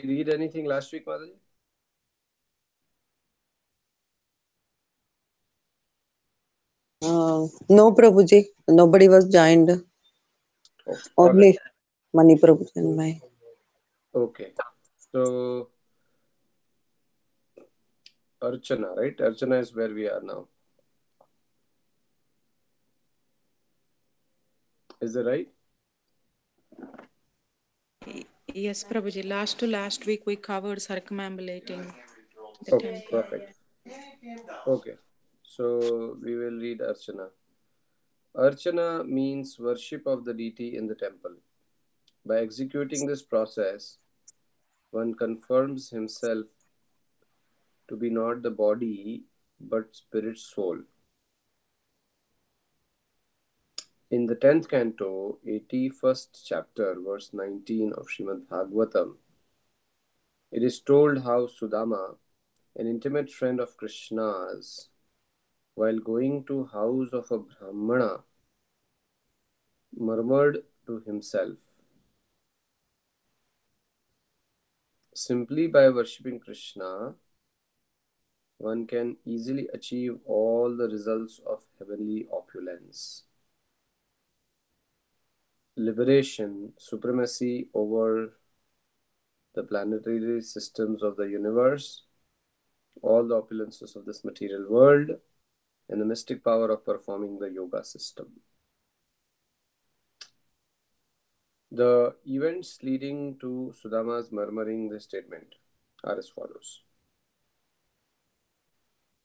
read anything last week, Mataji? No, Prabhuji. Nobody was joined. Okay, all right. Only Mani Prabhuji and my. Okay. So, Archana, right? Archana is where we are now. Is that right? Yes, Prabhuji. Last to last week we covered circumambulating the Okay, temple. perfect. Okay. So, we will read Archana. Archana means worship of the deity in the temple. By executing this process, one confirms himself to be not the body but spirit soul. In the 10th canto, 81st chapter, verse 19 of Srimad Bhagavatam, it is told how Sudama, an intimate friend of Krishna's, while going to house of a Brahmana, murmured to himself, simply by worshipping Krishna, one can easily achieve all the results of heavenly opulence. Liberation, supremacy over the planetary systems of the universe, all the opulences of this material world, and the mystic power of performing the yoga system. The events leading to Sudama's murmuring this statement are as follows.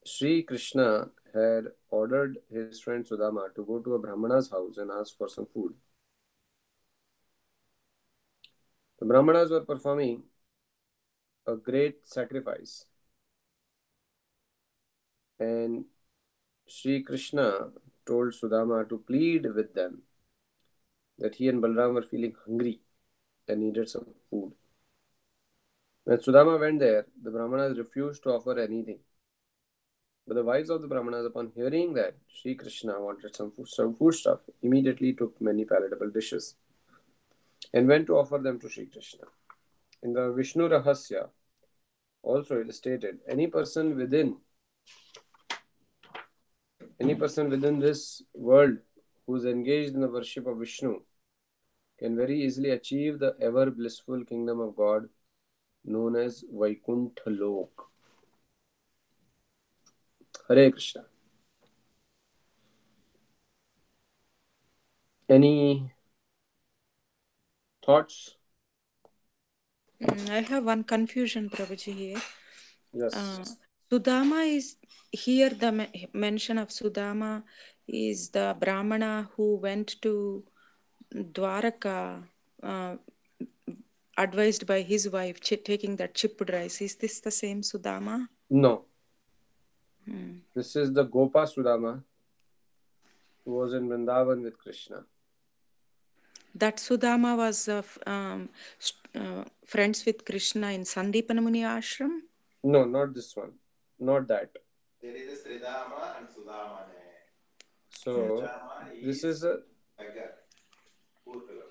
Sri Krishna had ordered his friend Sudama to go to a Brahmana's house and ask for some food. The Brahmanas were performing a great sacrifice, and Sri Krishna told Sudama to plead with them that he and Balram were feeling hungry and needed some food. When Sudama went there, the Brahmanas refused to offer anything. But the wives of the Brahmanas, upon hearing that Sri Krishna wanted some food stuff, immediately took many palatable dishes and went to offer them to Sri Krishna. In the Vishnu Rahasya, also it is stated, any person within this world who is engaged in the worship of Vishnu can very easily achieve the ever blissful kingdom of God known as Vaikuntha Lok. Hare Krishna. Any thoughts? I have one confusion, Prabhuji, here. Yes. Sudama is here, the mention of Sudama is the Brahmana who went to Dwaraka, advised by his wife, taking that chipped rice. Is this the same Sudama? No. This is the Gopa Sudama who was in Vrindavan with Krishna. That Sudama was friends with Krishna in Sandipana Muni ashram? No, not this one. Not that. There is a Sridama and Sudama. So, this is a, Beggar. Poor fellow.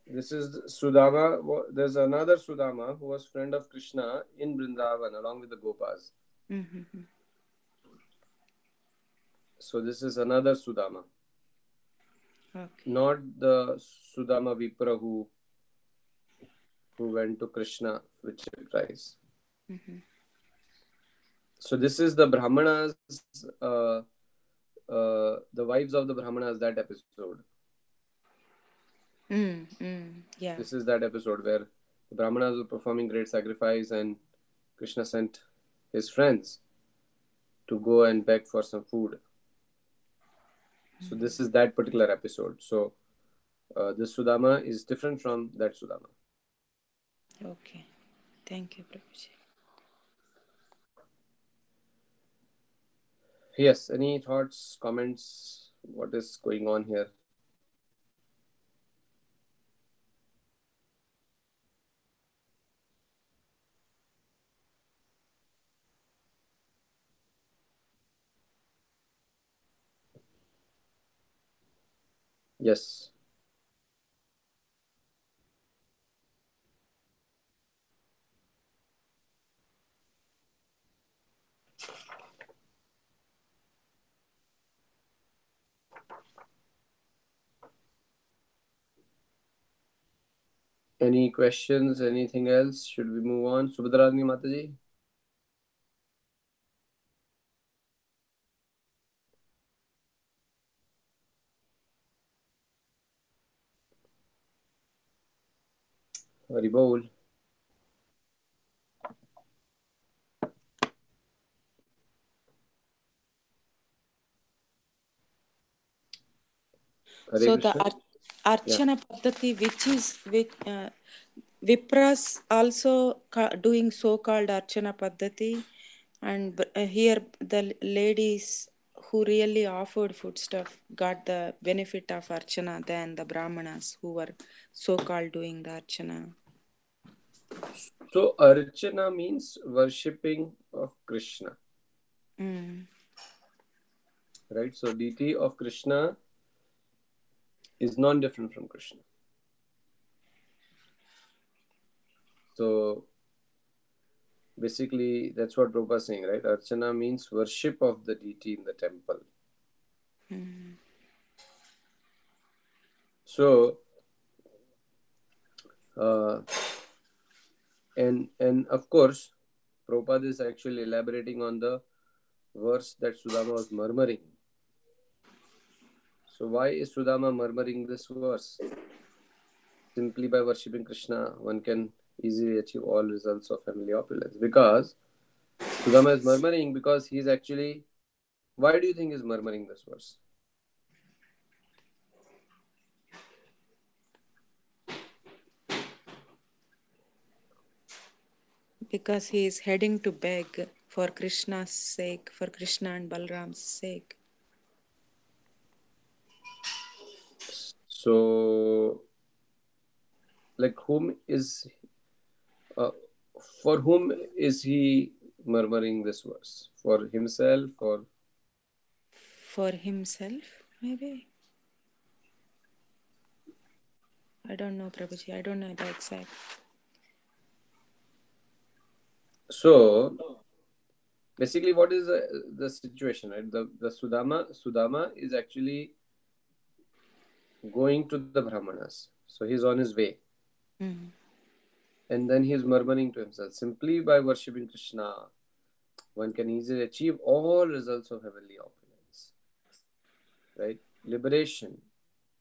this is Sudama. There's another Sudama who was friend of Krishna in Vrindavan along with the Gopas. Mm-hmm. So this is another Sudama. Okay. Not the Sudama Vipra who went to Krishna with chip rice. Mm-hmm. So this is the Brahmanas, the wives of the Brahmanas, that episode. Yeah. This is that episode where the Brahmanas were performing great sacrifice and Krishna sent his friends to go and beg for some food. So this is that particular episode. So this Sudama is different from that Sudama. Okay. Thank you, Prabhuji. Yes, any thoughts, comments? What is going on here? Yes. Any questions? Anything else? Should we move on? Subhadrani Mataji? Hari Bol. Hare So Krishna. the Archana Paddhati, which Vipras also doing so-called Archana Paddhati, and here the ladies who really offered foodstuff got the benefit of Archana than the Brahmanas who were so-called doing the Archana. So Archana means worshipping of Krishna. Right? So deity of Krishna is non-different from Krishna. So basically that's what Prabhupada is saying, right? Archana means worship of the deity in the temple. So and of course Prabhupada is actually elaborating on the verse that Sudama was murmuring. So why is Sudama murmuring this verse? Simply by worshipping Krishna, one can easily achieve all results of heavenly opulence. Because Sudama is murmuring because he's actually... Why do you think he's murmuring this verse? Because he is heading to beg for Krishna's sake, for Krishna and Balram's sake. So, like, for whom is he murmuring this verse? For himself or? For himself, maybe? I don't know, Prabhuji. I don't know the exact. So, basically, what is the situation, right? The Sudama is actually going to the Brahmanas. So he's on his way. And then he's murmuring to himself, simply by worshipping Krishna, one can easily achieve all results of heavenly opulence. Right? Liberation,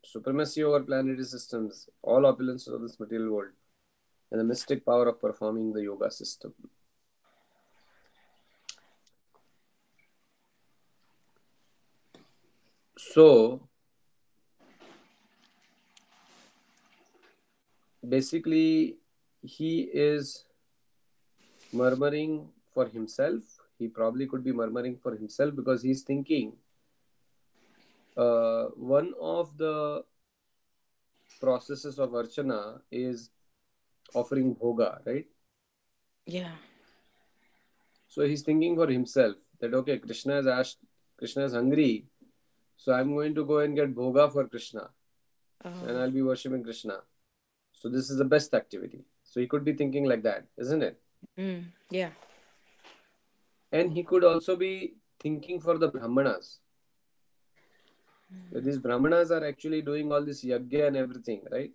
supremacy over planetary systems, all opulence of this material world, and the mystic power of performing the yoga system. So, basically, he is murmuring for himself. He probably could be murmuring for himself because he's thinking one of the processes of Archana is offering bhoga, right? Yeah. So he's thinking for himself that, okay, Krishna has asked, Krishna is hungry, so I'm going to go and get bhoga for Krishna, and I'll be worshipping Krishna. So this is the best activity. So he could be thinking like that, isn't it? Yeah. And he could also be thinking for the Brahmanas. That these Brahmanas are actually doing all this yagya and everything, right?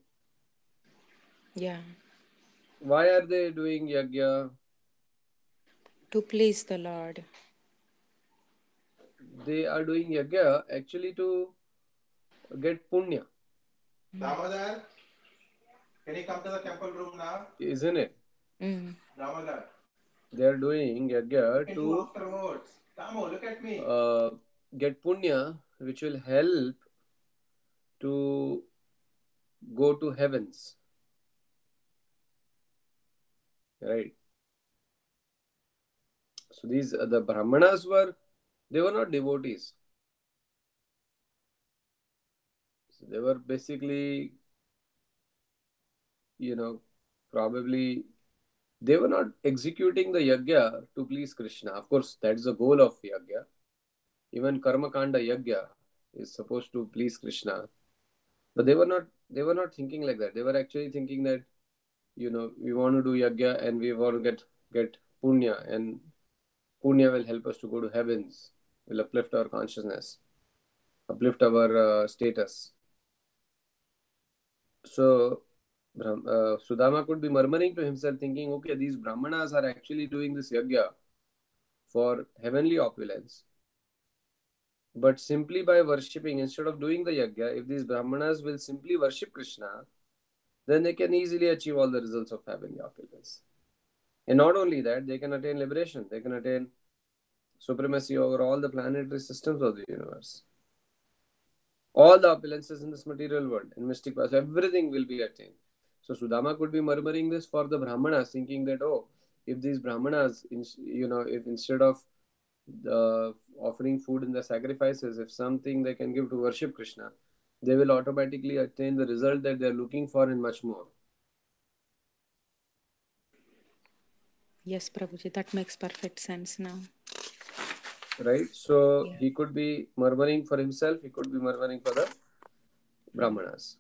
Yeah. Why are they doing yagya? To please the Lord. They are doing yagya actually to get punya. Damodar, can you come to the temple room now? Isn't it? Damodar. They are doing yagya to Afterwards. Damo, look at me. get punya, which will help to go to heavens. Right? So these the Brahmanas they were not devotees. So they were basically, probably they were not executing the yagya to please Krishna. Of course, that's the goal of yagya. Even karma kanda yagya is supposed to please Krishna. But they were not thinking like that. They were actually thinking that, we want to do yagya and we want to get punya, and punya will help us to go to heavens, will uplift our consciousness, uplift our status. So Sudama could be murmuring to himself, thinking, okay, these Brahmanas are actually doing this yajna for heavenly opulence. But simply by worshipping, instead of doing the yajna, if these Brahmanas will simply worship Krishna, then they can easily achieve all the results of heavenly opulence. And not only that, they can attain liberation, they can attain supremacy over all the planetary systems of the universe. All the opulences in this material world, in mystic path, everything will be attained. So Sudama could be murmuring this for the Brahmanas, thinking that, oh, if these Brahmanas, if instead of offering food in the sacrifices, if something they can give to worship Krishna, they will automatically attain the result that they are looking for and much more. Yes, Prabhuji, that makes perfect sense now. Right? So Yeah. he could be murmuring for himself, he could be murmuring for the Brahmanas.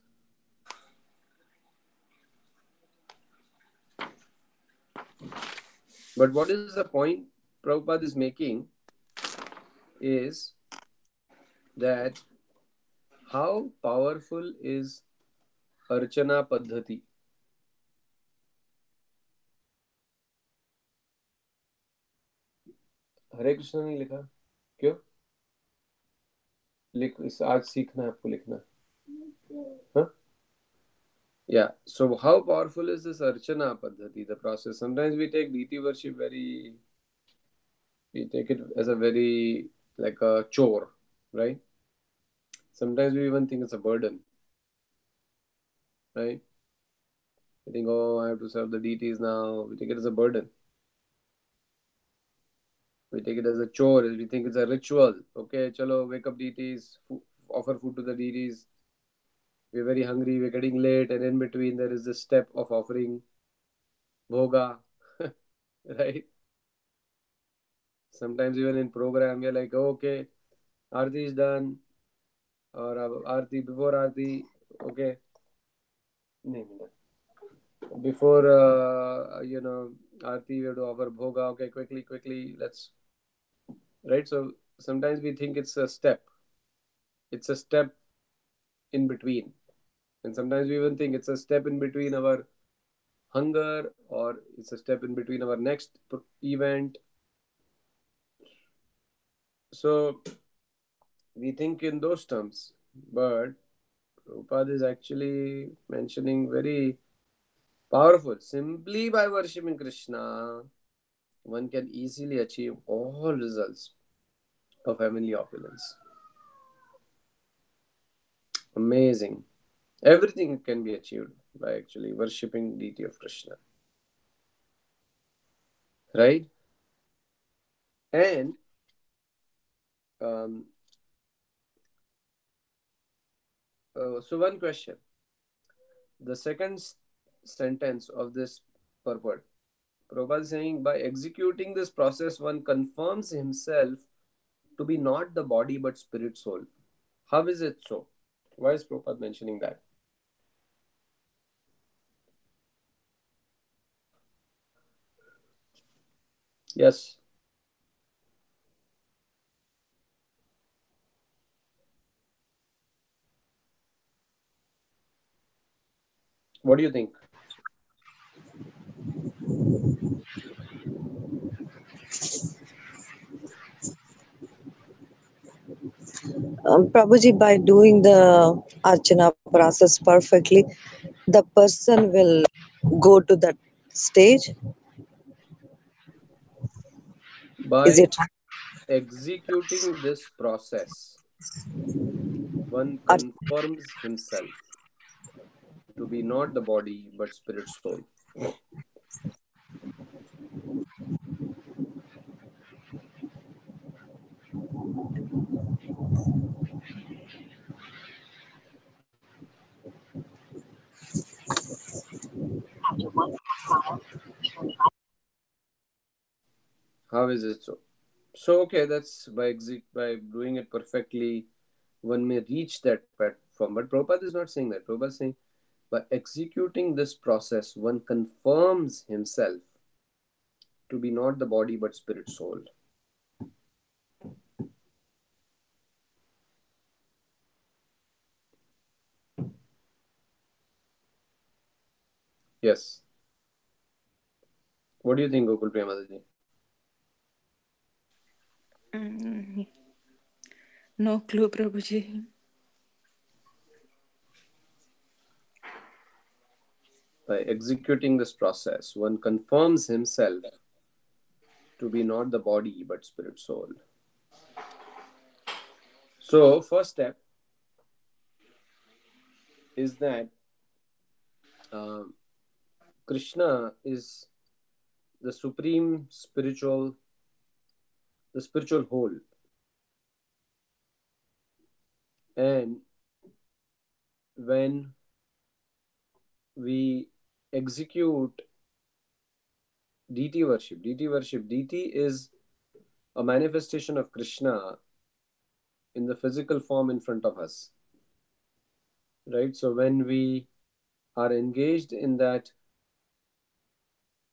But what is the point Prabhupada is making is that how powerful is Archana Paddhati. हरे कृष्ण नहीं लिखा क्यों आज सीखना है आपको लिखना huh? Yeah, so how powerful is this Archana Paddhati, the process? Sometimes we take deity worship we take it as a very, like a chore, right? Sometimes we even think it's a burden, right? We think, oh, I have to serve the deities now. We take it as a burden. We take it as a chore. We think it's a ritual. Okay, chalo, wake up deities, offer food to the deities. We're very hungry, we're getting late, and in between there is this step of offering bhoga, right? Sometimes even in program, we're like, oh, okay, Aarti is done, or Aarti, before Aarti, okay, before, Aarti, we have to offer bhoga, okay, quickly, let's, right? So sometimes we think it's a step in between. And sometimes we even think it's a step in between our hunger, or it's a step in between our next event. So we think in those terms, but Prabhupada is actually mentioning very powerful. Simply by worshipping Krishna, one can easily achieve all results of heavenly opulence. Amazing. Everything can be achieved by actually worshipping deity of Krishna. Right? And um, so one question. The second sentence of this purport, Prabhupada is saying, by executing this process, one confirms himself to be not the body but spirit soul. How is it so? Why is Prabhupada mentioning that? Yes. What do you think? Prabhuji, by doing the Archana process perfectly, the person will go to that stage. Is By it executing this process, one Ar- confirms himself to be not the body but spirit soul. How is it so? So okay, that's by doing it perfectly, one may reach that platform. But Prabhupada is not saying that. Prabhupada is saying by executing this process, one confirms himself to be not the body but spirit soul. Yes. What do you think, Gokul Premadaji? Mm, no clue, Prabhuji. By executing this process, one confirms himself to be not the body but spirit soul. So, first step is that um, Krishna is the supreme spiritual, the spiritual whole, and when we execute deity is a manifestation of Krishna in the physical form in front of us, right? So when we are engaged in that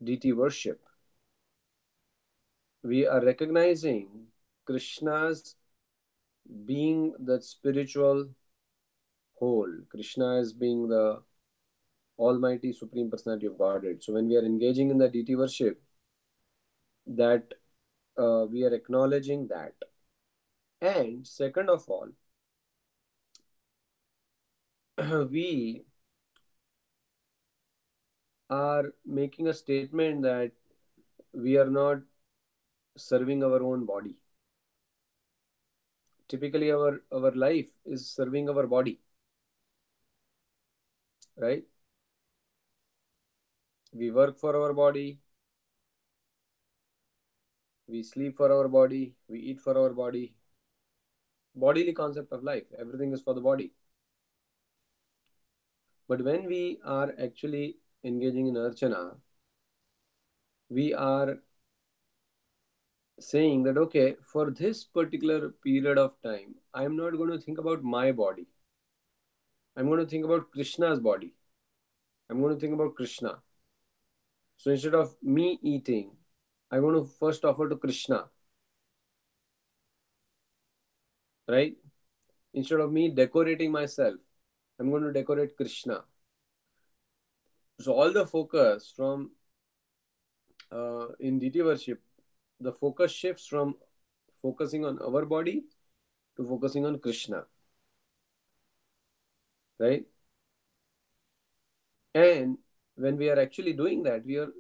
deity worship, we are recognizing Krishna's being the spiritual whole. Krishna is being the Almighty Supreme Personality of Godhead. So when we are engaging in the deity worship, that we are acknowledging that. And second of all, we are making a statement that we are not serving our own body. Typically, our life is serving our body, right? We work for our body, we sleep for our body, we eat for our body. Bodily concept of life, everything is for the body. But when we are actually engaging in archana, we are saying that, okay, for this particular period of time, I'm not going to think about my body. I'm going to think about Krishna's body. I'm going to think about Krishna. So instead of me eating, I want to first offer to Krishna, right? Instead of me decorating myself, I'm going to decorate Krishna. So all the focus from in deity worship, the focus shifts from focusing on our body to focusing on Krishna, right? And when we are actually doing that, we are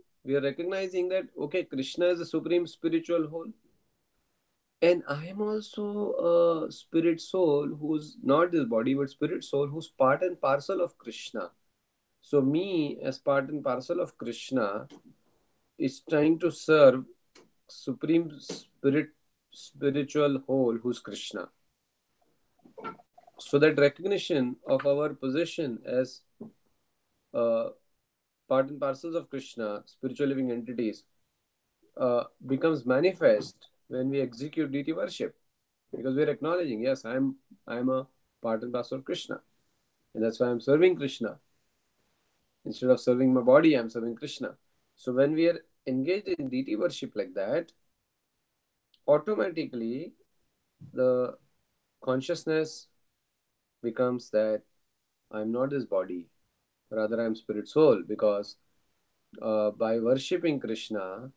recognizing that, okay, Krishna is the supreme spiritual whole, and I am also a spirit soul who's not this body but spirit soul who's part and parcel of Krishna. So me as part and parcel of Krishna is trying to serve supreme spiritual whole who's Krishna. So that recognition of our position as uh, part and parcels of Krishna, spiritual living entities, becomes manifest when we execute deity worship, because we are acknowledging, yes, I'm a part and parcel of Krishna, and that's why I'm serving Krishna. Instead of serving my body, I'm serving Krishna. So when we are engaged in deity worship like that, automatically the consciousness becomes that I'm not this body, rather I'm spirit soul, because by worshipping Krishna,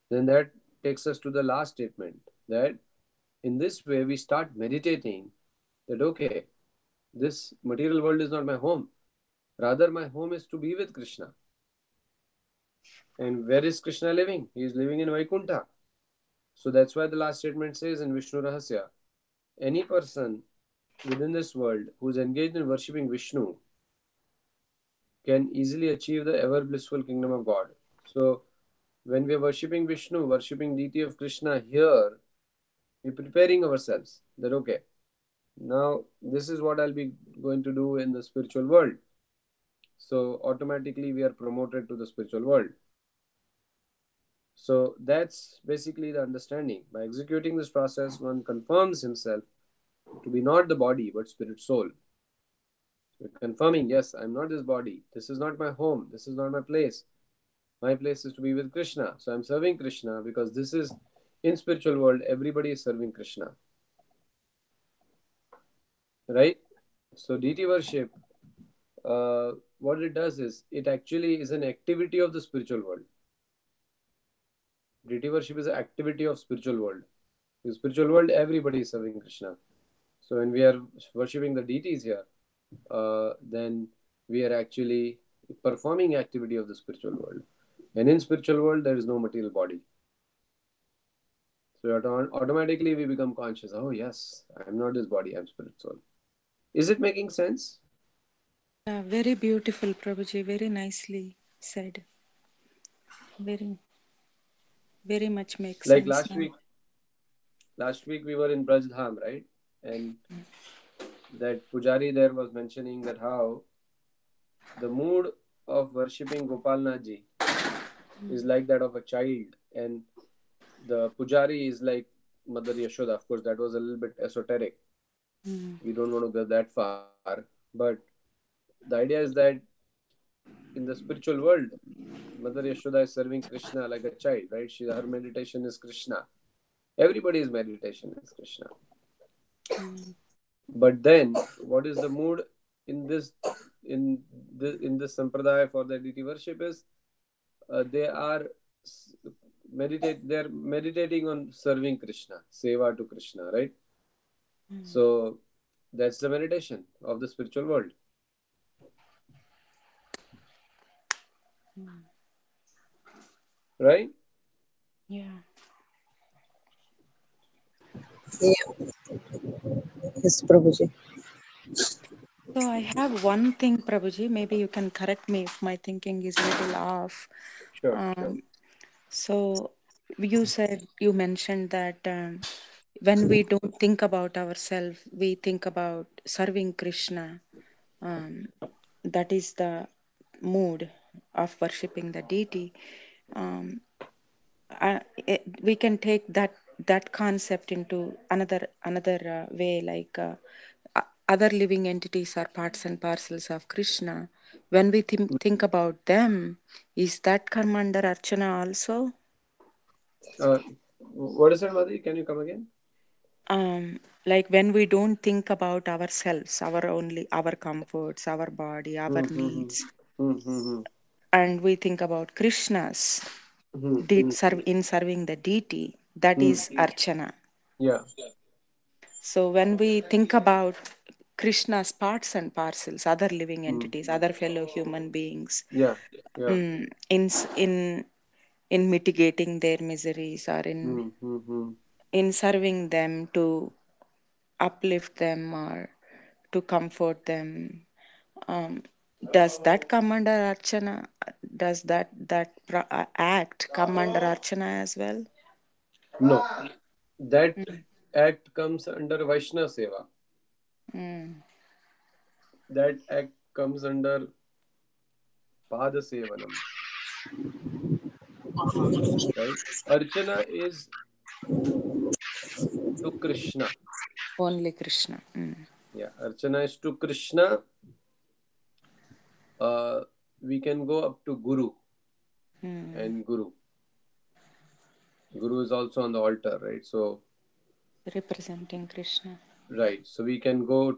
then that takes us to the last statement, that in this way we start meditating that, okay, this material world is not my home, rather my home is to be with Krishna. And where is Krishna living? He is living in Vaikuntha. So that's why the last statement says in Vishnu Rahasya, any person within this world who is engaged in worshipping Vishnu can easily achieve the ever blissful kingdom of God. So when we are worshipping Vishnu, worshipping deity of Krishna here, we're preparing ourselves that, okay, now this is what I'll be going to do in the spiritual world. So automatically we are promoted to the spiritual world. So that's basically the understanding. By executing this process, one confirms himself to be not the body but spirit soul. So confirming, yes, I'm not this body. This is not my home. This is not my place. My place is to be with Krishna. So I'm serving Krishna, because this is in spiritual world, everybody is serving Krishna. Right? So deity worship what it does is it actually is an activity of the spiritual world. Deity worship is an activity of spiritual world. In spiritual world, everybody is serving Krishna. So when we are worshipping the deities here, then we are actually performing activity of the spiritual world. And in spiritual world, there is no material body. So automatically we become conscious. Oh yes, I am not this body. I am spirit soul. Is it making sense? Yeah, very beautiful, Prabhuji. Very nicely said. Very, very much makes Like sense now. last week we were in Braj Dham, right? And that Pujari there was mentioning that how the mood of worshipping Gopal Nath Ji is like that of a child, and the Pujari is like Mother Yashoda. Of course, that was a little bit esoteric. We don't want to go that far, but the idea is that in the spiritual world, Mother Yashoda is serving Krishna like a child, right? Her meditation is Krishna. Everybody's meditation is Krishna. But then, what is the mood in this sampradaya for the deity worship is they are they're meditating on serving Krishna, seva to Krishna, right? So that's the meditation of the spiritual world, right? Yeah. Yeah. Yes, Prabhuji. So I have one thing, Prabhuji. Maybe you can correct me if my thinking is a little off. Sure, sure. Um, so you mentioned that when we don't think about ourselves, we think about serving Krishna. Um, that is the mood of worshipping the deity. Um, we can take that concept into another way, like other living entities are parts and parcels of Krishna. When we think about them, is that come under Archana also? Uh, what is that, Madhuri? Can you come again? Like when we don't think about ourselves, our comforts, our body, our Mm-hmm. needs, Mm-hmm. and we think about Krishna's Mm-hmm. serving the deity, that Mm. is Archana. Yeah. So when we think about Krishna's parts and parcels, other living Mm. entities, other fellow human beings, Yeah. Yeah. in mitigating their miseries, or Mm-hmm. in serving them to uplift them or to comfort them, um, does that come under Archana? Does that act come under Archana as well? No, that act comes under Vaishnava Seva. Mm, That act comes under Pada Sevanam, right? Archana is to Krishna. only Krishna. Yeah, Archana is to Krishna. We can go up to Guru and Guru. Guru is also on the altar, right? So, Representing Krishna. right. So we can go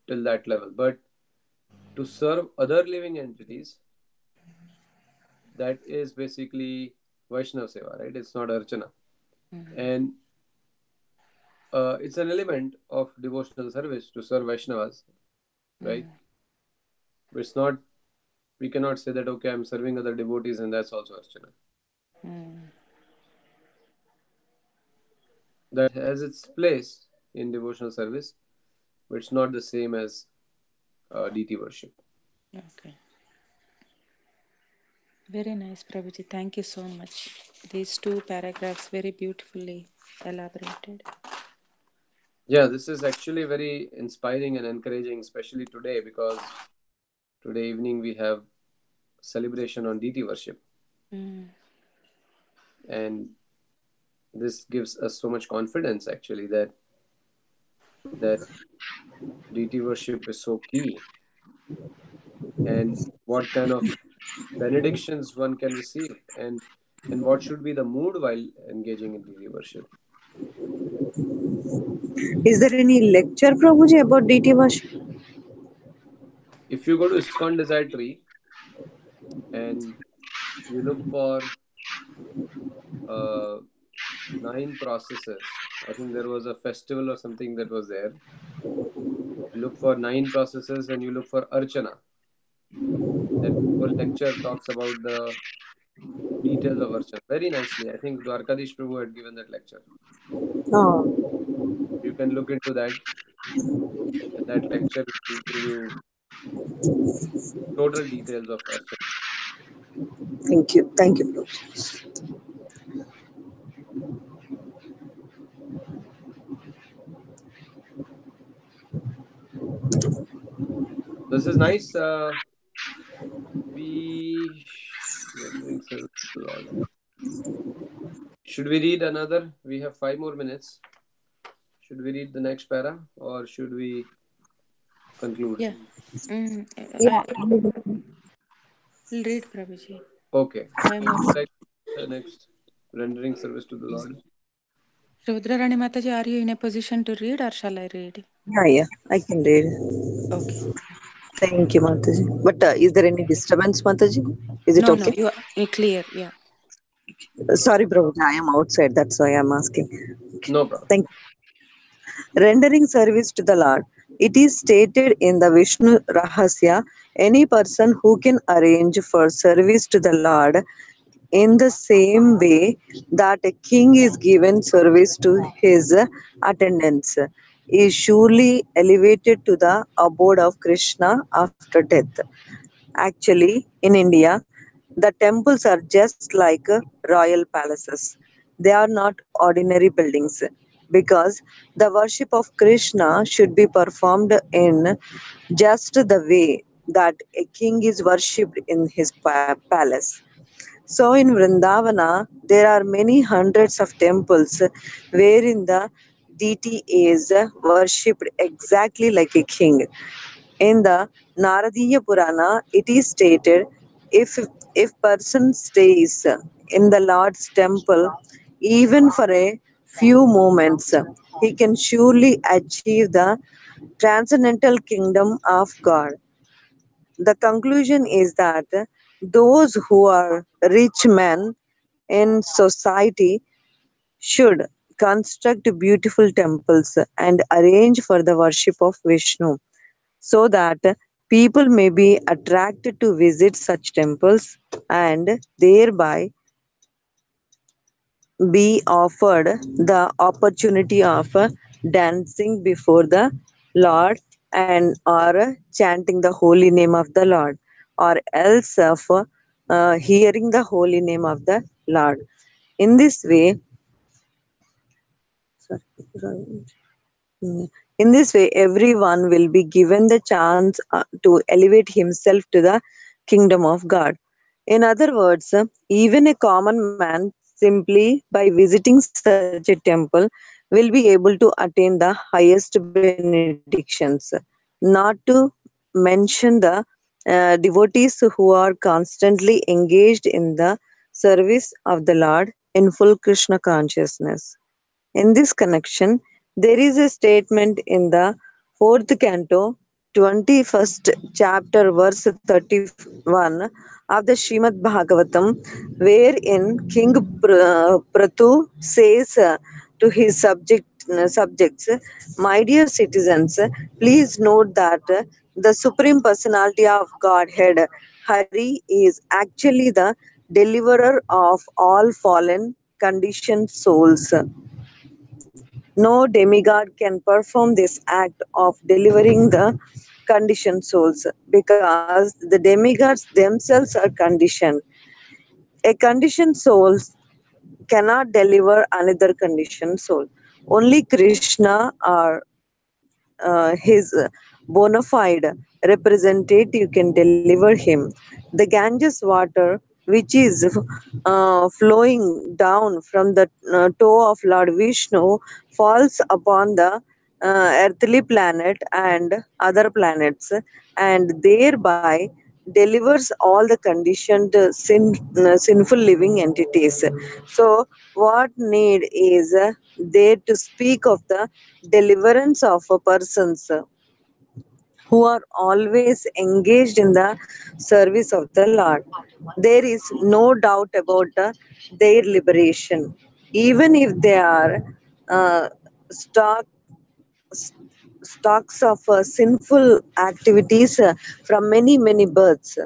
till that level. But to serve other living entities, that is basically Vaishnava Seva, right? It's not Archana. And it's an element of devotional service to serve Vaishnavas, right? But it's not, we cannot say that, okay, I'm serving other devotees and that's also Archana. That has its place in devotional service, but it's not the same as deity worship. Okay. Very nice, Prabhuji. Thank you so much. These two paragraphs very beautifully elaborated. Yeah, this is actually very inspiring and encouraging, especially today, because today evening we have celebration on deity worship. And this gives us so much confidence actually that deity worship is so key, and what kind of benedictions one can receive, and what should be the mood while engaging in deity worship. Is there any lecture, Prabhuji, about deity worship? If you go to ISKCON Desire Tree, and you look for uh, 9 processes. I think there was a festival or something that was there. You look for 9 processes and you look for Archana. That whole lecture talks about the details of Archana very nicely. I think Dwarkadish Prabhu had given that lecture. Oh, You can look into that, and that lecture will give you total details of Archana. thank you. Thank you, Prabhu. This is nice. We rendering service to the Lord. Should we read another? We have 5 more minutes. Should we read the next para or should we conclude? Yeah. Mm, Yeah. I'll read, Prabhuji. Okay. 5 more. Would you like the next rendering service to the Lord? Rudrarani Mataji, are you in a position to read or shall I read? Yeah, I can read. Okay. Thank you, Mataji. But is there any disturbance, Mataji? Is it No, no, okay? you're clear. Yeah. Sorry, Prabhu, I am outside. That's why I'm asking. No problem. Thank you. Rendering service to the Lord. It is stated in the Vishnu Rahasya, any person who can arrange for service to the Lord in the same way that a king is given service to his attendants is surely elevated to the abode of Krishna after death. Actually, in India, the temples are just like royal palaces. They are not ordinary buildings because the worship of Krishna should be performed in just the way that a king is worshipped in his palace. So in Vrindavana, there are many hundreds of temples wherein the deity is worshipped exactly like a king. In the Naradiya Purana, it is stated if person stays in the Lord's temple even for a few moments, he can surely achieve the transcendental kingdom of God. The conclusion is that those who are rich men in society should construct beautiful temples and arrange for the worship of Vishnu so that people may be attracted to visit such temples and thereby be offered the opportunity of dancing before the Lord and or chanting the holy name of the Lord or else of hearing the holy name of the Lord. In this way, sorry, in this way, everyone will be given the chance to elevate himself to the kingdom of God. In other words, even a common man, simply by visiting such a temple, will be able to attain the highest benedictions. Not to mention the devotees who are constantly engaged in the service of the Lord in full Krishna consciousness. In this connection, there is a statement in the fourth canto, 21st chapter, verse 31 of the Srimad Bhagavatam, wherein King Pratu says to his subjects, my dear citizens, please note that the Supreme Personality of Godhead, Hari, is actually the deliverer of all fallen conditioned souls. No demigod can perform this act of delivering the conditioned souls because the demigods themselves are conditioned. A conditioned soul cannot deliver another conditioned soul. Only Krishna or his bona fide representative can deliver him. The Ganges water, which is flowing down from the toe of Lord Vishnu, falls upon the earthly planet and other planets, and thereby delivers all the conditioned sinful living entities. So what need is there to speak of the deliverance of a person's who are always engaged in the service of the Lord. There is no doubt about their liberation, even if they are uh, stuck stocks of sinful activities from many births.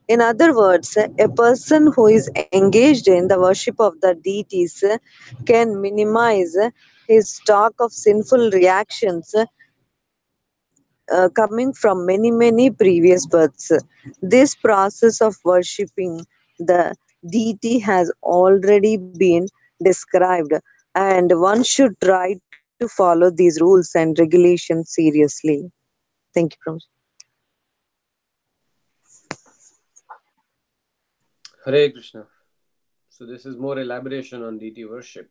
In other words, a person who is engaged in the worship of the deities can minimize his stock of sinful reactions coming from many previous births. This process of worshipping the deity has already been described, and one should try to follow these rules and regulations seriously. Thank you, Pramod. Hare Krishna. So this is more elaboration on deity worship.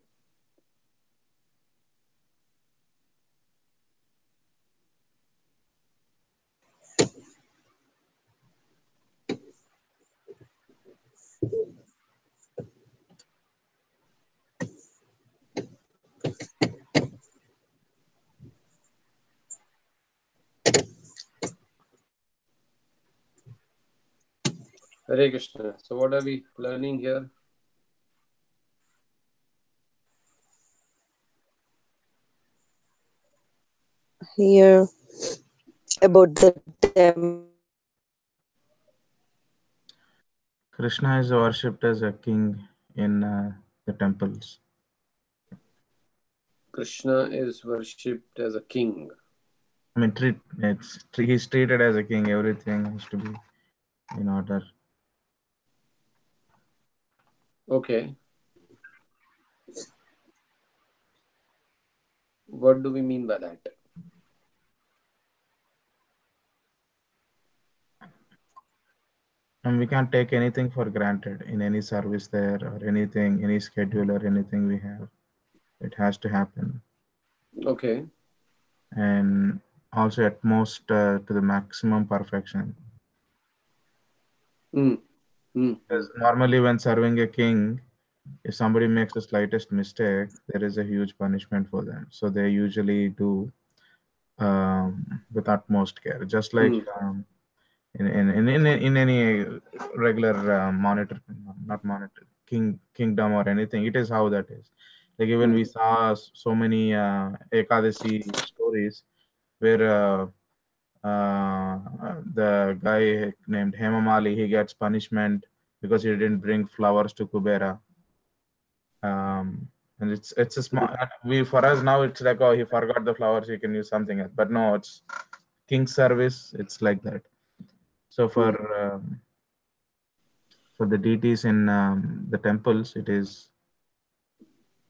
Hare Krishna. So what are we learning here? Here about the temple. Krishna is worshipped as a king in the temples. Krishna is worshipped as a king. I mean, he's treated as a king. Everything has to be in order. Okay. What do we mean by that? And we can't take anything for granted in any service there or anything, any schedule or anything we have. It has to happen. Okay. And also at most to the maximum perfection. Because normally when serving a king, if somebody makes the slightest mistake, there is a huge punishment for them. So they usually do with utmost care. Just like in any regular not monitor kingdom or anything, it is how that is. Like even we saw so many Ekadasi stories where the guy named Hemamali, he gets punishment because he didn't bring flowers to Kubera. And it's a small, we for us now it's like, oh, he forgot the flowers, he can use something else. But no, it's king service, it's like that. So for the deities in the temples, it is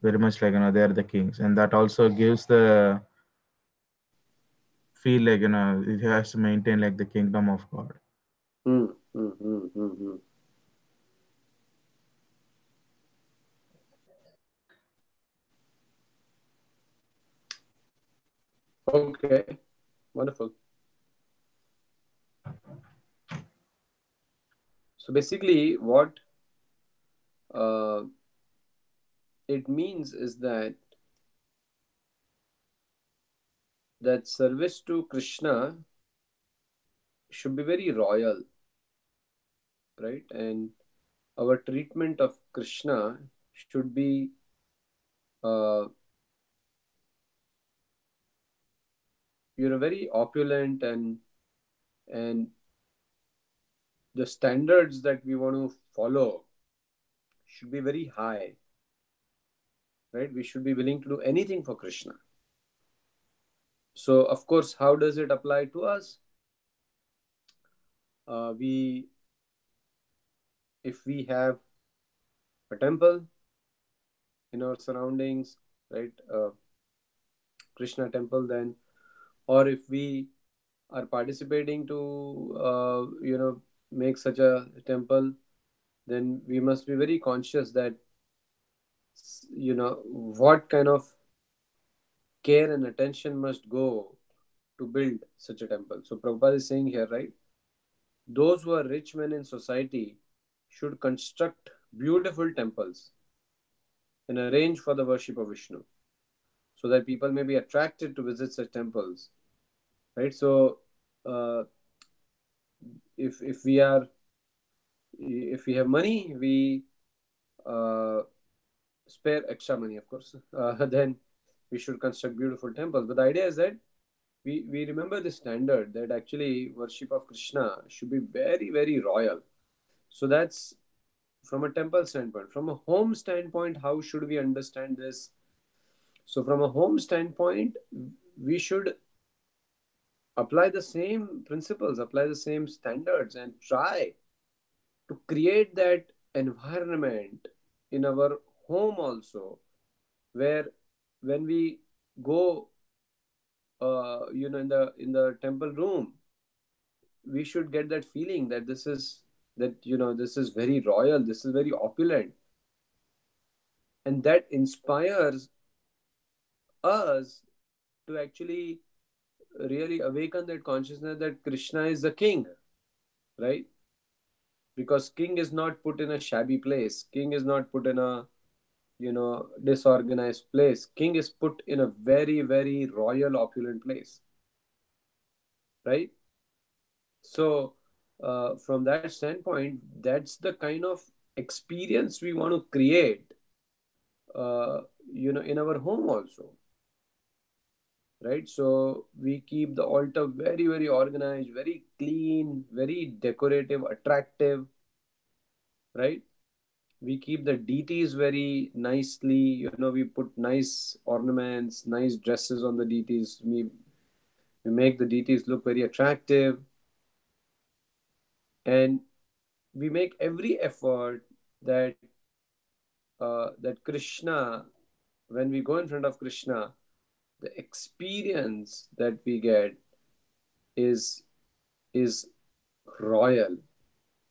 very much like, they are the kings, and that also gives the feel like, it has to maintain like the kingdom of God. Okay. Wonderful. So basically, what uh, it means is that service to Krishna should be very royal, right? And our treatment of Krishna should be uh, very opulent, and the standards that we want to follow should be very high, right? We should be willing to do anything for Krishna. So of course, how does it apply to us? We If we have a temple in our surroundings, right, Krishna temple, then, or if we are participating to make such a temple, then we must be very conscious that what kind of care and attention must go to build such a temple. So Prabhupada is saying here, right, those who are rich men in society should construct beautiful temples and arrange for the worship of Vishnu, so that people may be attracted to visit such temples, right? So uh, if we are, if we have money, we uh, spare extra money, of course. Then we should construct beautiful temples. But the idea is that we remember the standard that actually worship of Krishna should be very, very royal. So that's from a temple standpoint. From a home standpoint, how should we understand this? So from a home standpoint, we should apply the same principles, apply the same standards, and try to create that environment in our home also, where when we go, in the temple room, we should get that feeling that this is very royal, this is very opulent, and that inspires us to actually really awaken that consciousness that Krishna is the king, right? Because king is not put in a shabby place, king is not put in a disorganized place, king is put in a very, very royal, opulent place, right? So from that standpoint, that's the kind of experience we want to create, uh, in our home also, right? So we keep the altar very, very organized, very clean, very decorative, attractive, right? We keep the deities very nicely. We put nice ornaments, nice dresses on the deities. We make the deities look very attractive, and we make every effort that that Krishna, when we go in front of Krishna, the experience that we get is is royal,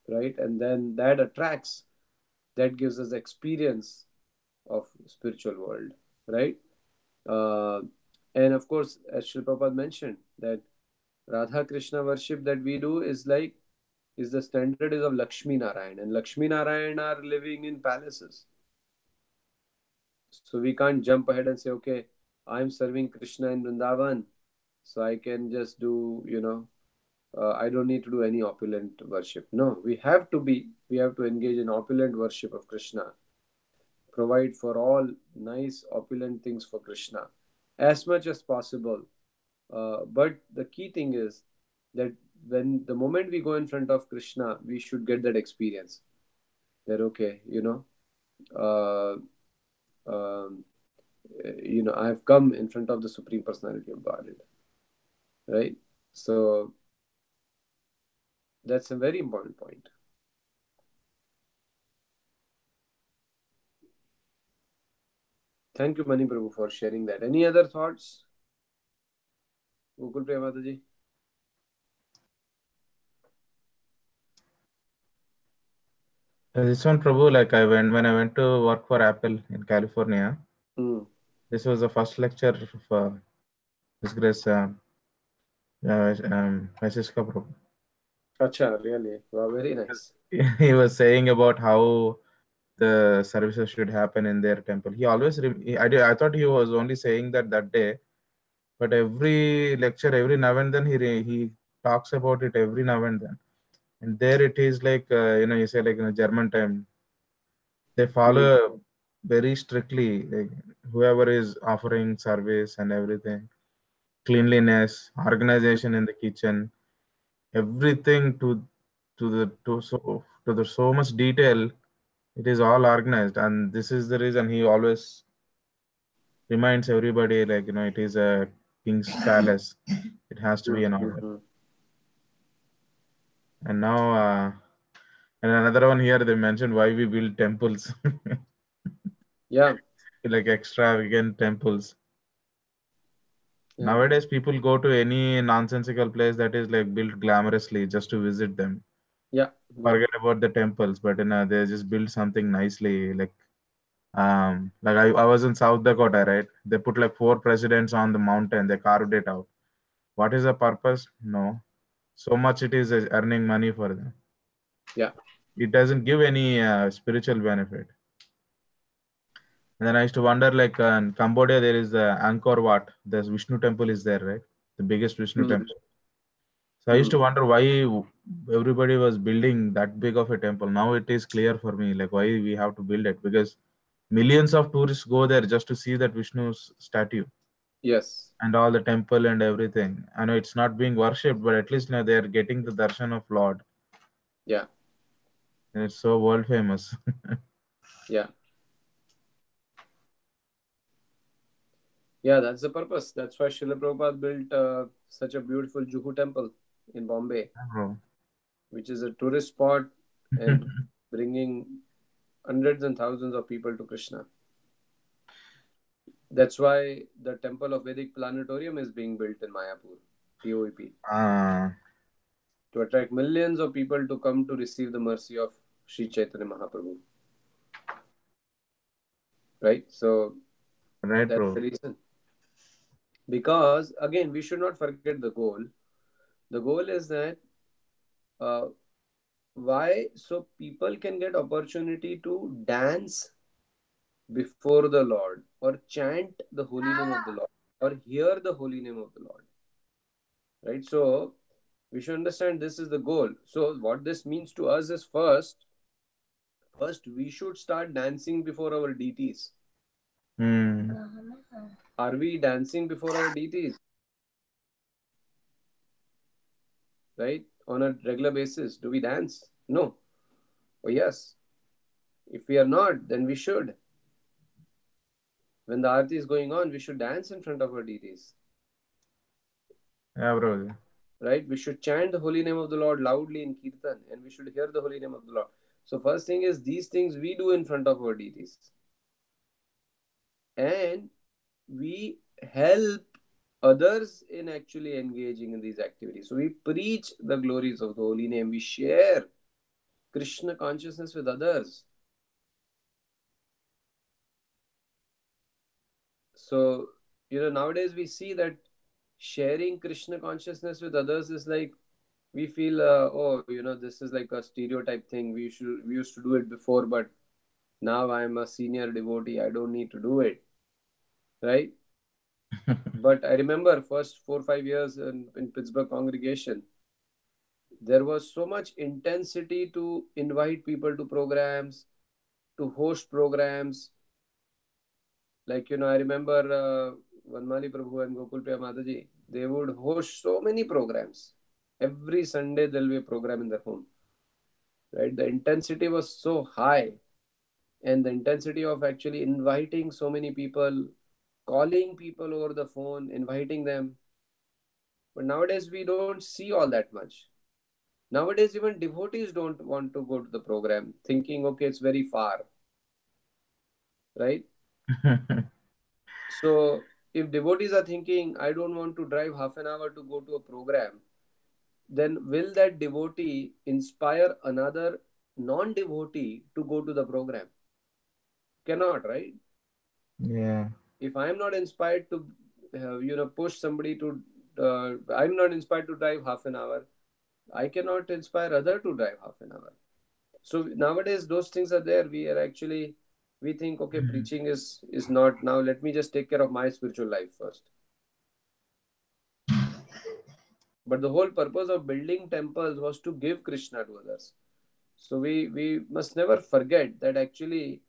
right? And then that attracts, that gives us the experience of spiritual world, right? uh, and of course, as Srila Prabhupada mentioned, that Radha Krishna worship that we do is the standard is of Lakshmi Narayan, and Lakshmi Narayan are living in palaces. So we can't jump ahead and say, okay, I'm serving Krishna in Vrindavan, so I can just do, I don't need to do any opulent worship. No, we have to engage in opulent worship of Krishna, provide for all nice, opulent things for Krishna as much as possible. But the key thing is that when the moment we go in front of Krishna, we should get that experience that, okay, uh, um, I have come in front of the Supreme Personality of Godhead, right? So that's a very important point. Thank you, Mani Prabhu, for sharing that. Any other thoughts? Gokul Premataji? This one, Prabhu, like when I went to work for Apple in California. Mm. This was the first lecture of His Grace Vaisheshika Prabhu. Acha, really? Wow, very nice. He was saying about how the services should happen in their temple. He always, I thought he was only saying that day, but every lecture, every now and then, he talks about it every now and then. And there it is like, you say like in a German time, they Mm. follow very strictly, like whoever is offering service and everything, cleanliness, organization in the kitchen, everything to the so much detail. It is all organized, and this is the reason he always reminds everybody, like it is a king's palace. It has to be an order. Mm-hmm. And now, and another one here, they mentioned why we build temples. Yeah. Like extravagant temples. Yeah. Nowadays, people go to any nonsensical place that is like built glamorously just to visit them. Yeah. Yeah. Forget about the temples, but they just build something nicely. Like I was in South Dakota, right? They put like 4 presidents on the mountain. They carved it out. What is the purpose? No. So much it is earning money for them. Yeah. It doesn't give any spiritual benefit. And then I used to wonder, like in Cambodia, there is the Angkor Wat. There's Vishnu temple is there, right? The biggest Vishnu Mm. temple. So I used to wonder why everybody was building that big of a temple. Now it is clear for me, like why we have to build it, because millions of tourists go there just to see that Vishnu's statue Yes. and all the temple and everything. I know it's not being worshipped, but at least now they are getting the darshan of Lord, Yeah. and it's so world famous. Yeah. Yeah, that's the purpose. That's why Srila Prabhupada built such a beautiful Juhu temple in Bombay, Bro. which is a tourist spot and bringing hundreds and thousands of people to Krishna. That's why the temple of Vedic Planetarium is being built in Mayapur, TOEP, Ah, to attract millions of people to come to receive the mercy of Sri Chaitanya Mahaprabhu. Right? So right, that's the bro. reason. Because again, we should not forget the goal. The goal is that uh, why so people can get opportunity to dance before the Lord or chant the holy name of the Lord or hear the holy name of the Lord. Right? So we should understand this is the goal. So what this means to us is first we should start dancing before our deities. Hmm. Are we dancing before our deities? Right? On a regular basis. Do we dance? No. Oh yes. If we are not, then we should. When the arati is going on, we should dance in front of our deities. Yeah, bro. Right? We should chant the holy name of the Lord loudly in Kirtan and we should hear the holy name of the Lord. So, first thing is these things we do in front of our deities. And we help others in actually engaging in these activities. So, we preach the glories of the holy name, we share Krishna consciousness with others. So, nowadays we see that sharing Krishna consciousness with others is like we feel, oh, this is like a stereotype thing. We used to do it before, but now I'm a senior devotee. I don't need to do it, right? But I remember first 4 or 5 years in Pittsburgh congregation, there was so much intensity to invite people to programs, to host programs. Like, I remember Vanmali Prabhu and Gokul Priya Mataji, they would host so many programs. Every Sunday there'll be a program in their home, right? The intensity was so high, and the intensity of actually inviting so many people, calling people over the phone, inviting them. But nowadays we don't see all that much. Nowadays even devotees don't want to go to the program, thinking, okay, it's very far, right? So if devotees are thinking, I don't want to drive half an hour to go to a program, then will that devotee inspire another non-devotee to go to the program? Cannot, right? Yeah. If I'm not inspired to push somebody to I'm not inspired to drive half an hour, I cannot inspire other to drive half an hour. So nowadays those things are there. We think, okay, preaching is not, now let me just take care of my spiritual life first. But the whole purpose of building temples was to give Krishna to others. So we must never forget that actually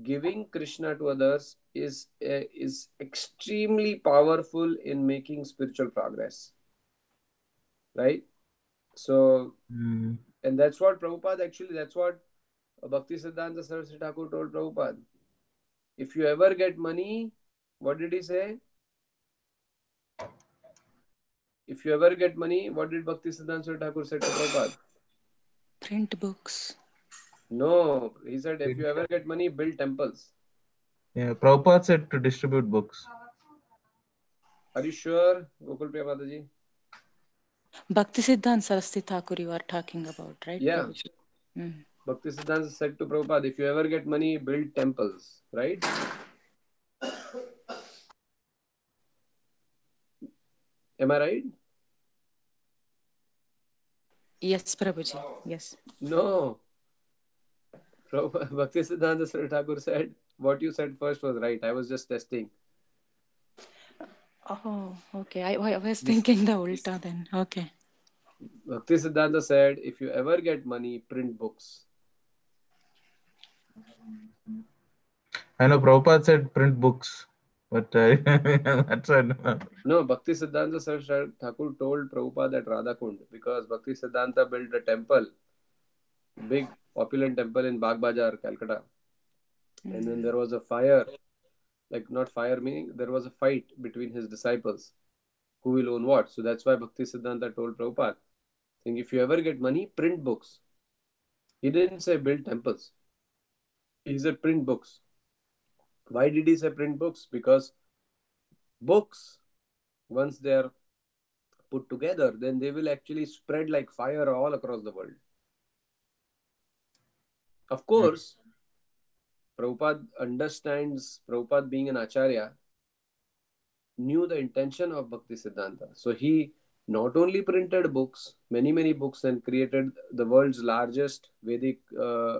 giving Krishna to others is extremely powerful in making spiritual progress, right? So, Hmm. and that's what Prabhupada actually, that's what Bhaktisiddhanta Saraswati Thakur told Prabhupada. If you ever get money, what did he say? If you ever get money, what did Bhaktisiddhanta Saraswati Thakur say to Prabhupada? Print books. No, he said, if you ever get money, build temples. Yeah, Prabhupada said to distribute books. Are you sure, Gokul Priya Mataji? Bhaktisiddhanta Saraswati Thakur you are talking about, right, Yeah. Prabhuji? Mm. Bhaktisiddhanta said to Prabhupada, if you ever get money, build temples, right? Am I right? Yes, Prabhuji. Yes. No. Bhaktisiddhanta Saraswati Thakur said, what you said first was right. I was just testing. Oh, okay. I was This, thinking the ulta then. Okay. Bhaktisiddhanta said, if you ever get money, print books. I know Prabhupada said print books, but that's it. No, Bhaktisiddhanta Saraswati Thakur told Prabhupada at Radhakund, because Bhaktisiddhanta built a temple, big opulent temple in Bagh Bazaar, Calcutta. And then there was a fire, like not fire meaning, there was a fight between his disciples. Who will own what? So that's why Bhaktisiddhanta told Prabhupada, saying, if you ever get money, print books. He didn't say build temples. He said print books. Why did he say print books? Because books, once they are put together, then they will actually spread like fire all across the world. Of course, Prabhupada understands, Prabhupada being an acharya, knew the intention of Bhaktisiddhanta. So he not only printed books, many books, and created the world's largest Vedic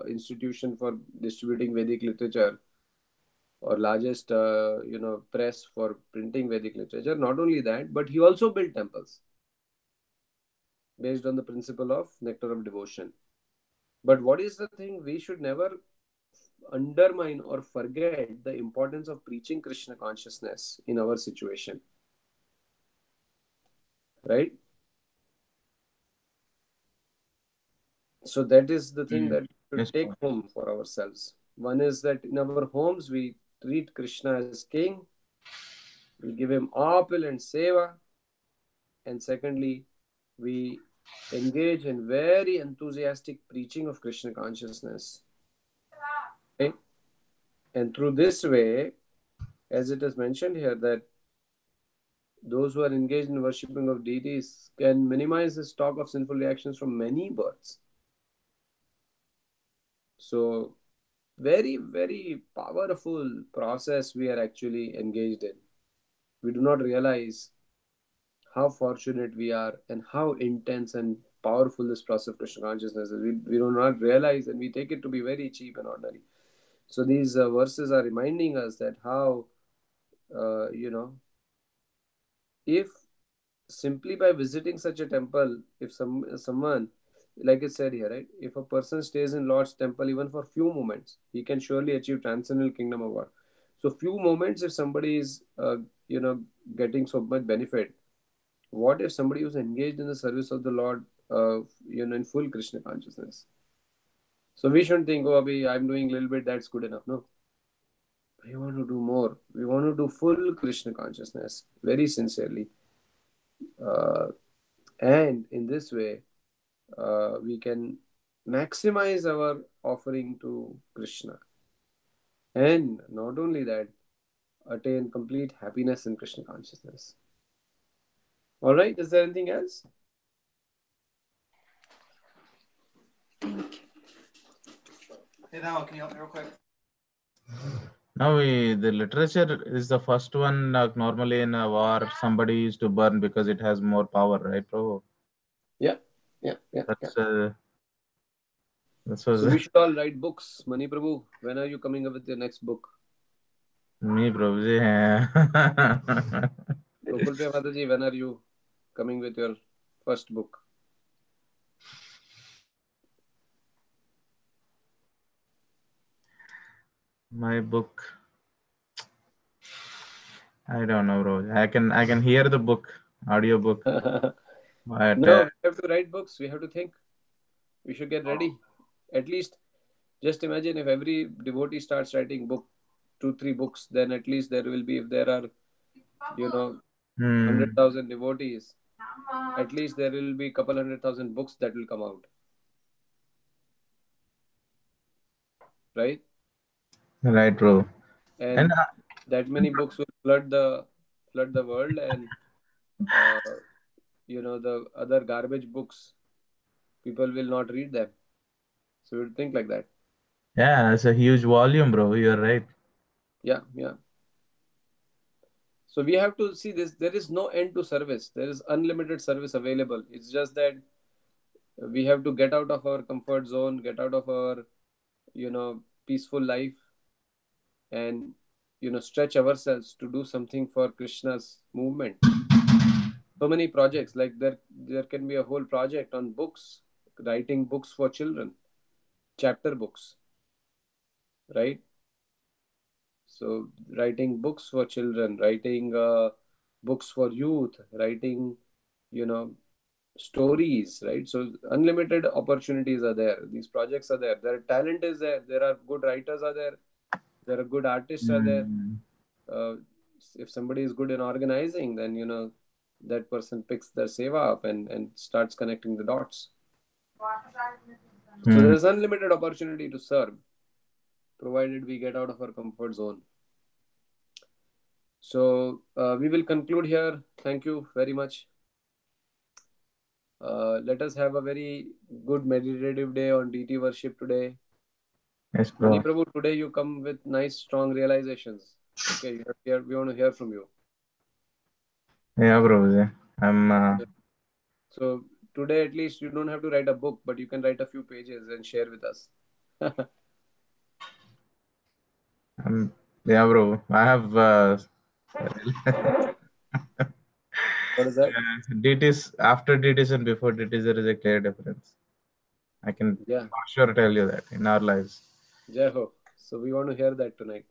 institution for distributing Vedic literature, or largest press for printing Vedic literature. Not only that, but he also built temples based on the principle of nectar of devotion. But what is the thing? We should never undermine or forget the importance of preaching Krishna consciousness in our situation. Right? So that is the thing that we should Yes, take home for ourselves. One is that in our homes we treat Krishna as king, we give him opulent seva, and secondly, we engage in very enthusiastic preaching of Krishna consciousness. Okay? And through this way, as it is mentioned here, that those who are engaged in worshipping of deities can minimize the stock of sinful reactions from many births. So, very powerful process we are actually engaged in. We do not realize how fortunate we are and how intense and powerful this process of Krishna consciousness is. We do not realize, and we take it to be very cheap and ordinary. So these verses are reminding us that how, if simply by visiting such a temple, if someone, like it said here, right, if a person stays in Lord's temple even for few moments, he can surely achieve transcendental kingdom of God. So few moments, if somebody is, getting so much benefit, what if somebody who's engaged in the service of the Lord, in full Krishna consciousness? So we shouldn't think, oh, Abhi, I'm doing a little bit, that's good enough. No. We want to do more. We want to do full Krishna consciousness, very sincerely. And in this way, we can maximize our offering to Krishna. And not only that, attain complete happiness in Krishna consciousness. All right, is there anything else? Thank you. Hey, Dhamma, can you help me real quick? Now the literature is the first one. Normally in a war, somebody used to burn because it has more power, right, bro? Yeah. That's that was So we should all write books. Mani Prabhu, when are you coming up with your next book? me, bro. Yeah. Gokul Priya Mataji, when are you coming with your first book? My book. I don't know, bro. I can hear the book, audio book, but No, we have to write books. We have to think. We should get ready. At least, just imagine if every devotee starts writing book, 2-3 books, then at least there will be, if there are, 100,000 devotees, at least there will be couple 100,000 books that will come out. Right? right, bro. And And that many books will flood the world, and the other garbage books, people will not read them. So we think like that. yeah, it's a huge volume, bro. You're right. Yeah. So we have to see this. There is no end to service. There is unlimited service available. It's just that we have to get out of our comfort zone, get out of our, peaceful life, and, stretch ourselves to do something for Krishna's movement. So many projects, like there can be a whole project on books, writing books for children, chapter books, right? So writing books for children, writing books for youth, writing, you know, stories, right? So unlimited opportunities are there. These projects are there. Their talent is there. There are good writers are there. There are good artists are there. Hmm. Uh, if somebody is good in organizing, then that person picks their seva up and starts connecting the dots. So Hmm. there is unlimited opportunity to serve, provided we get out of our comfort zone. So we will conclude here. Thank you very much. Let us have a very good meditative day on DT worship today. Yes, Mani bro. Prabhu, today you come with nice, strong realizations. Okay, we want to hear from you. Yeah, bro. Yeah. I'm. So today, at least, you don't have to write a book, but you can write a few pages and share with us. Yeah, bro. I have. What is that? DTs after DTs and before DTs, there is a clear difference. I can Yeah, for sure tell you that in our lives. Jai Ho. So we want to hear that tonight.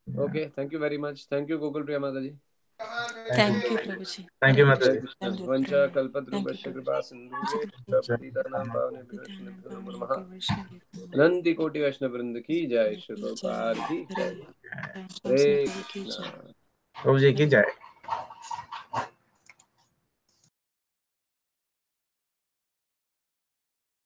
Yeah. Okay, thank you very much. Thank you, Gokul Priya Mataji. Thank you. Thank you, Prabhuji. Thank you, Hare Jai Krishna. Mataji. Krishna. Dandavat Vancha Pranam. Thank you, kalpatrubhasya kripa Prabhuji. sindhubhya patitana pavane Pranam. Namo Pavane namaha. Vaishnavi. Ananti koti Vaishnava vrinda ki jai, Shri Ki jai. Prabhupada ki Hare jai. Ram Hare Sanatan ki Krishna. jai. Prabhuji ki Hare jai.